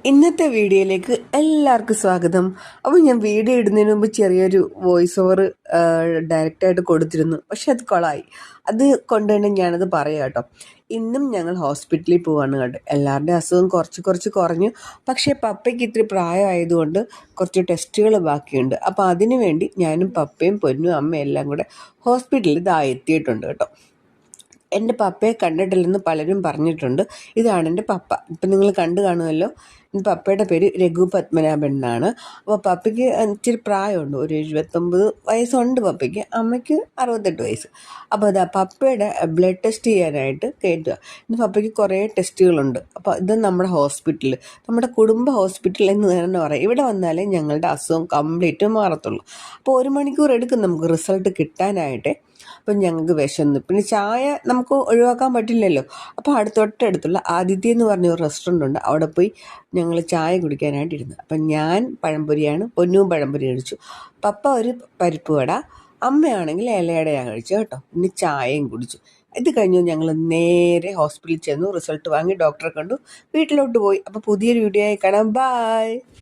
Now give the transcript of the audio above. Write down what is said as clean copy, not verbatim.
ഇന്നത്തെ വീഡിയോയിലേക്ക് എല്ലാവർക്കും സ്വാഗതം. അപ്പോൾ ഞാൻ വീഡിയോ ഇടുന്നതിന് മുമ്പ് ചെറിയൊരു വോയിസ് ഓവർ ഡയറക്റ്റായിട്ട് കൊടുത്തിരുന്നു, പക്ഷെ അത് കൊളായി. അത് കൊണ്ടുതന്നെ ഞാനത് പറയാം കേട്ടോ. ഇന്നും ഞങ്ങൾ ഹോസ്പിറ്റലിൽ പോവാണ് കേട്ടോ. എല്ലാവരുടെയും അസുഖം കുറച്ച് കുറഞ്ഞു, പക്ഷേ പപ്പയ്ക്ക് ഇത്തിരി പ്രായമായതുകൊണ്ട് കുറച്ച് ടെസ്റ്റുകൾ ബാക്കിയുണ്ട്. അപ്പോൾ അതിനു വേണ്ടി ഞാനും പപ്പയും പൊന്നും അമ്മയും എല്ലാം കൂടെ ഹോസ്പിറ്റലിൽ എത്തിയിട്ടുണ്ട് കേട്ടോ. എൻ്റെ പപ്പയെ കണ്ടിട്ടില്ലെന്ന് പലരും പറഞ്ഞിട്ടുണ്ട്. ഇതാണ് എൻ്റെ പപ്പ. ഇപ്പം നിങ്ങൾ കണ്ടു കാണുമല്ലോ. പപ്പയുടെ പേര് രഘു പത്മനാഭൻ എന്നാണ്. അപ്പോൾ പപ്പയ്ക്ക് ഇച്ചിരി പ്രായമുണ്ട്, ഒരു 79 വയസ്സുണ്ട് പപ്പയ്ക്ക്. അമ്മയ്ക്ക് 68 വയസ്സ്. അപ്പോൾ അതാ പപ്പയുടെ ബ്ലഡ് ടെസ്റ്റ് ചെയ്യാനായിട്ട് കയറ്റുക. ഇന്ന് പപ്പയ്ക്ക് കുറേ ടെസ്റ്റുകളുണ്ട്. അപ്പോൾ ഇത് നമ്മുടെ ഹോസ്പിറ്റൽ, നമ്മുടെ കുടുംബ ഹോസ്പിറ്റൽ എന്ന് തന്നെ പറയാം. ഇവിടെ വന്നാലേ ഞങ്ങളുടെ അസുഖം കംപ്ലീറ്റ് മാറത്തുള്ളൂ. അപ്പോൾ 1 മണിക്കൂർ എടുക്കും നമുക്ക് റിസൾട്ട് കിട്ടാനായിട്ട്. അപ്പം ഞങ്ങൾക്ക് വിശന്നു. പിന്നെ ചായ നമുക്ക് ഒഴിവാക്കാൻ പറ്റില്ലല്ലോ. അപ്പോൾ തൊട്ടടുത്തുള്ള ആദിത്യ എന്ന് പറഞ്ഞ ഒരു റെസ്റ്റോറൻ്റ് ഉണ്ട്. അവിടെ പോയി ഞങ്ങൾ ചായ കുടിക്കാനായിട്ടിരുന്നു. അപ്പം ഞാൻ പഴംപൊരിയാണ്, പൊന്നും പഴംപൊരി കഴിച്ചു. പപ്പ ഒരു പരിപ്പ് വട, അമ്മയാണെങ്കിൽ ഇലയടയാണ് കഴിച്ചു കേട്ടോ. പിന്നെ ചായയും കുടിച്ചു. ഇത് കഴിഞ്ഞു ഞങ്ങൾ നേരെ ഹോസ്പിറ്റലിൽ ചെന്നു, റിസൾട്ട് വാങ്ങി, ഡോക്ടറെ കണ്ടു, വീട്ടിലോട്ട് പോയി. അപ്പോൾ പുതിയൊരു വീഡിയോ ആയി കാണാം. ബായ്.